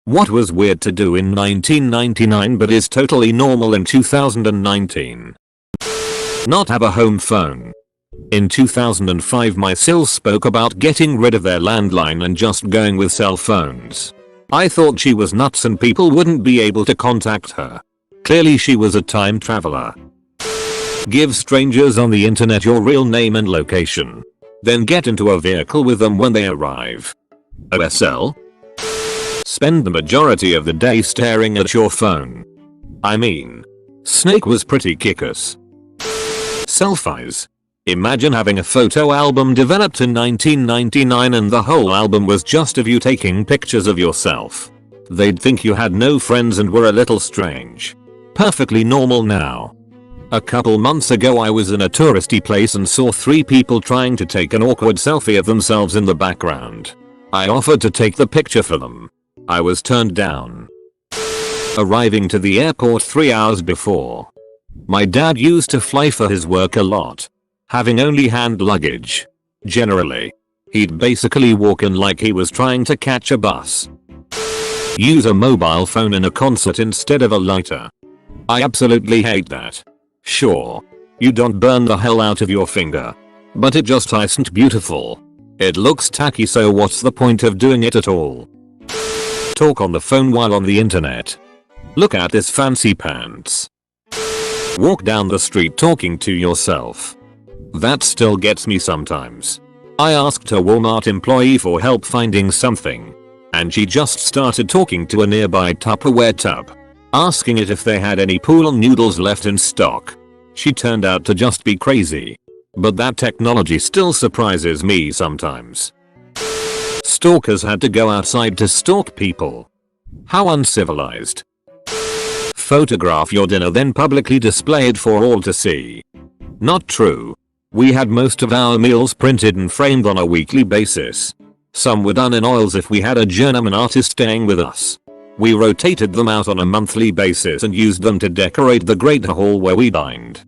What was weird to do in 1999 but is totally normal in 2019? Not have a home phone. In 2005 my sis spoke about getting rid of their landline and just going with cell phones. I thought she was nuts and people wouldn't be able to contact her. Clearly she was a time traveler. Give strangers on the internet your real name and location. Then get into a vehicle with them when they arrive. OSL? Spend the majority of the day staring at your phone. I mean, Snake was pretty kick-ass. Selfies. Imagine having a photo album developed in 1999 and the whole album was just of you taking pictures of yourself. They'd think you had no friends and were a little strange. Perfectly normal now. A couple months ago I was in a touristy place and saw 3 people trying to take an awkward selfie of themselves in the background. I offered to take the picture for them. I was turned down. Arriving to the airport 3 hours before. My dad used to fly for his work a lot. Having only hand luggage. Generally. He'd basically walk in like he was trying to catch a bus. Use a mobile phone in a concert instead of a lighter. I absolutely hate that. Sure. You don't burn the hell out of your finger. But it just isn't beautiful. It looks tacky, so what's the point of doing it at all? Talk on the phone while on the internet. Look at this fancy pants. Walk down the street talking to yourself. That still gets me sometimes. I asked a Walmart employee for help finding something. And she just started talking to a nearby Tupperware tub. Asking it if they had any pool noodles left in stock. She turned out to just be crazy. But that technology still surprises me sometimes. Stalkers had to go outside to stalk people. How uncivilized. Photograph your dinner then publicly display it for all to see. Not true. We had most of our meals printed and framed on a weekly basis. Some were done in oils if we had a journeyman artist staying with us. We rotated them out on a monthly basis and used them to decorate the great hall where we dined.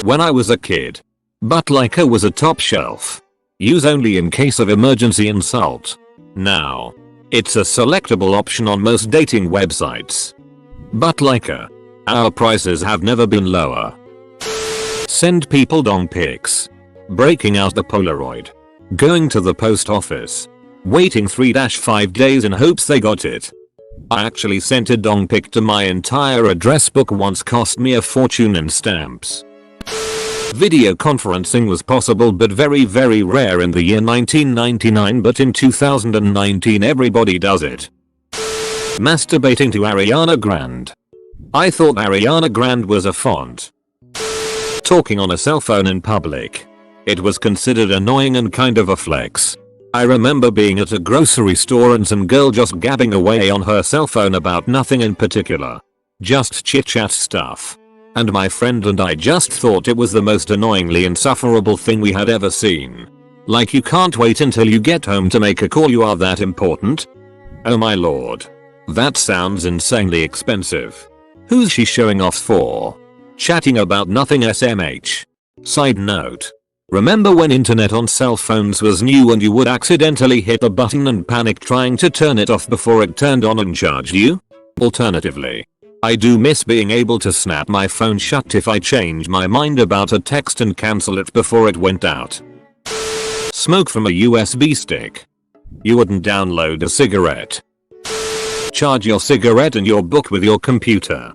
When I was a kid, Buttliker was a top shelf. Use only in case of emergency insult. Now, it's a selectable option on most dating websites. Buttliker. Our prices have never been lower. Send people dong pics. Breaking out the Polaroid. Going to the post office. Waiting 3-5 days in hopes they got it. I actually sent a dong pic to my entire address book once, cost me a fortune in stamps. Video conferencing was possible but very rare in the year 1999, but in 2019 everybody does it. Masturbating to Ariana Grande. I thought Ariana Grande was a font. Talking on a cell phone in public. It was considered annoying and kind of a flex. I remember being at a grocery store and some girl just gabbing away on her cell phone about nothing in particular. Just chit chat stuff. And my friend and I just thought it was the most annoyingly insufferable thing we had ever seen. Like, you can't wait until you get home to make a call, you are that important? Oh my lord. That sounds insanely expensive. Who's she showing off for? Chatting about nothing SMH. Side note. Remember when internet on cell phones was new and you would accidentally hit the button and panic trying to turn it off before it turned on and charged you? Alternatively, I do miss being able to snap my phone shut if I change my mind about a text and cancel it before it went out. Smoke from a USB stick. You wouldn't download a cigarette. Charge your cigarette and your book with your computer.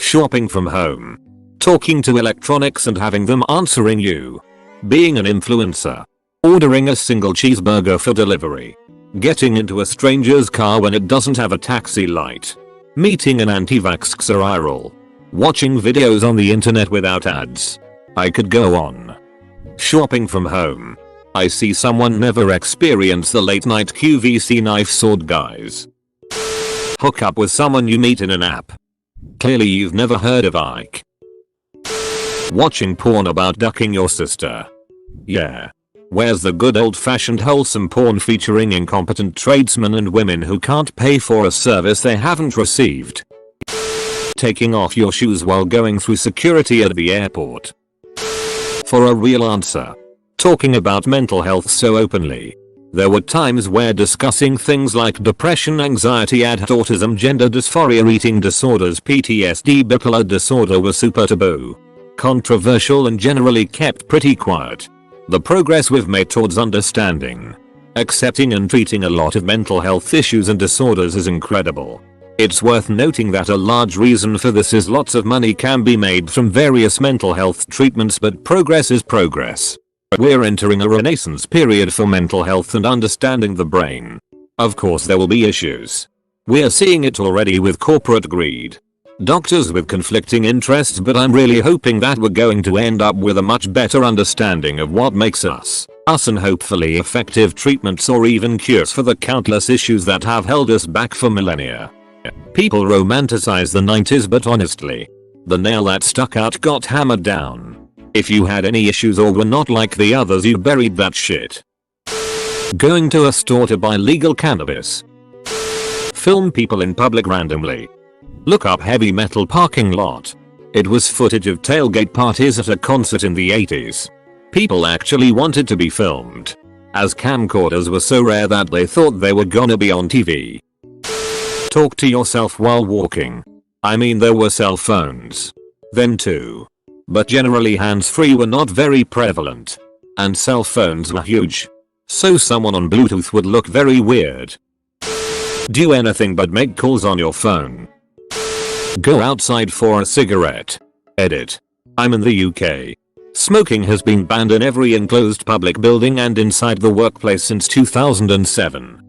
Shopping from home. Talking to electronics and having them answering you. Being an influencer. Ordering a single cheeseburger for delivery. Getting into a stranger's car when it doesn't have a taxi light. Meeting an anti-vax viral. Watching videos on the internet without ads. I could go on. Shopping from home. I see someone never experience the late night QVC knife sword guys. Hook up with someone you meet in an app. Clearly you've never heard of Ike. Watching porn about ducking your sister. Yeah. Where's the good old-fashioned wholesome porn featuring incompetent tradesmen and women who can't pay for a service they haven't received? Taking off your shoes while going through security at the airport. For a real answer. Talking about mental health so openly. There were times where discussing things like depression, anxiety, autism, gender dysphoria, eating disorders, PTSD, bipolar disorder were super taboo, controversial, and generally kept pretty quiet. The progress we've made towards understanding, accepting, and treating a lot of mental health issues and disorders is incredible. It's worth noting that a large reason for this is lots of money can be made from various mental health treatments, but progress is progress. We're entering a renaissance period for mental health and understanding the brain. Of course there will be issues. We're seeing it already with corporate greed, doctors with conflicting interests, but I'm really hoping that we're going to end up with a much better understanding of what makes us, and hopefully effective treatments or even cures for the countless issues that have held us back for millennia. People romanticize the 90s, but honestly, the nail that stuck out got hammered down. If you had any issues or were not like the others, you buried that shit. Going to a store to buy legal cannabis. Film people in public randomly. Look up heavy metal parking lot. It was footage of tailgate parties at a concert in the 80s. People actually wanted to be filmed, as camcorders were so rare that they thought they were gonna be on TV. Talk to yourself while walking. I mean, there were cell phones then too, but generally hands-free were not very prevalent, and cell phones were huge, so someone on Bluetooth would look very weird. Do anything but make calls on your phone. Go outside for a cigarette. Edit. I'm in the UK. Smoking has been banned in every enclosed public building and inside the workplace since 2007.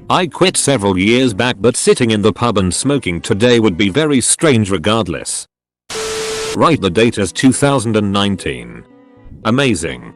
I quit several years back, but sitting in the pub and smoking today would be very strange regardless. Right, the date is 2019. Amazing.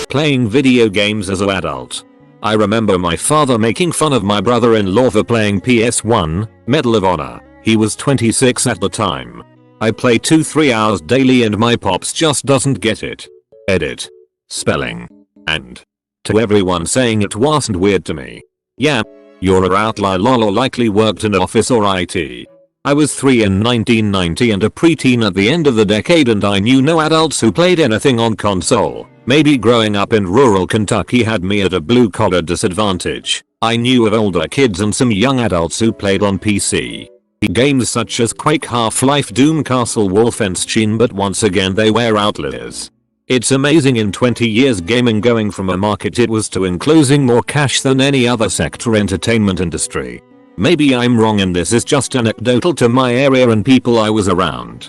Playing video games as an adult. I remember my father making fun of my brother-in-law for playing PS1, Medal of Honor. He was 26 at the time. I play 2-3 hours daily and my pops just doesn't get it. Edit. Spelling. And to everyone saying it wasn't weird to me. Yeah, you're a outlier lol, or likely worked in office or IT. I was 3 in 1990 and a preteen at the end of the decade, and I knew no adults who played anything on console. Maybe growing up in rural Kentucky had me at a blue-collar disadvantage. I knew of older kids and some young adults who played on PC. Games such as Quake, Half-Life, Doom, Castle, Wolfenstein, but once again they were outliers. It's amazing, in 20 years gaming going from a market it was to enclosing more cash than any other sector entertainment industry. Maybe I'm wrong and this is just anecdotal to my area and people I was around.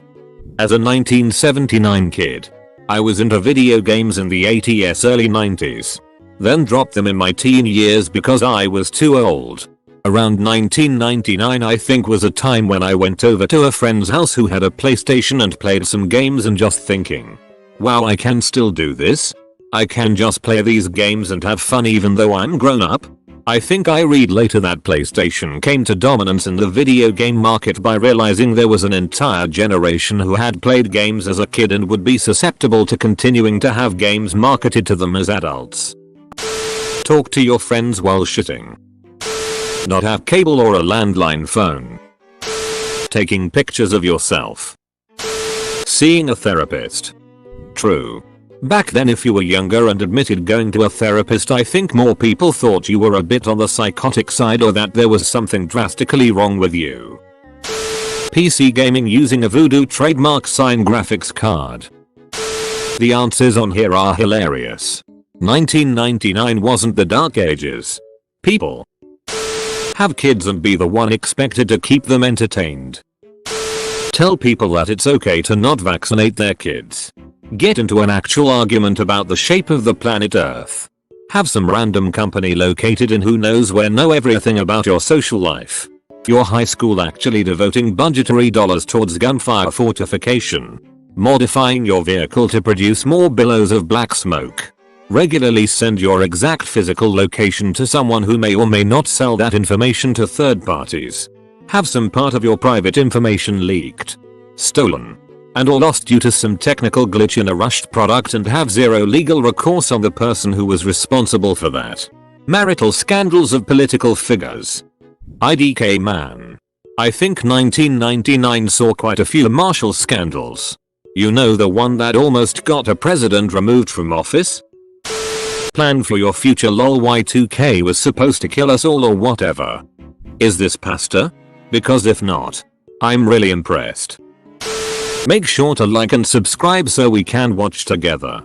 As a 1979 kid, I was into video games in the 80s, early 90s. Then dropped them in my teen years because I was too old. Around 1999 I think was a time when I went over to a friend's house who had a PlayStation and played some games, and just thinking, wow, I can still do this? I can just play these games and have fun even though I'm grown up? I think I read later that PlayStation came to dominance in the video game market by realizing there was an entire generation who had played games as a kid and would be susceptible to continuing to have games marketed to them as adults. Talk to your friends while shitting. Not have cable or a landline phone. Taking pictures of yourself. Seeing a therapist. True. Back then if you were younger and admitted going to a therapist, I think more people thought you were a bit on the psychotic side or that there was something drastically wrong with you. PC gaming using a Voodoo trademark sign graphics card. The answers on here are hilarious. 1999 wasn't the dark ages. People have kids and be the one expected to keep them entertained. Tell people that it's okay to not vaccinate their kids. Get into an actual argument about the shape of the planet Earth. Have some random company located in who knows where know everything about your social life. Your high school actually devoting budgetary dollars towards gunfire fortification. Modifying your vehicle to produce more billows of black smoke. Regularly send your exact physical location to someone who may or may not sell that information to third parties. Have some part of your private information leaked, stolen, and or lost due to some technical glitch in a rushed product and have zero legal recourse on the person who was responsible for that. Marital scandals of political figures. IDK man. I think 1999 saw quite a few Marshall scandals. You know, the one that almost got a president removed from office? plan for your future lol Y2K was supposed to kill us all or whatever. Is this pasta? Because if not, I'm really impressed. Make sure to like and subscribe so we can watch together.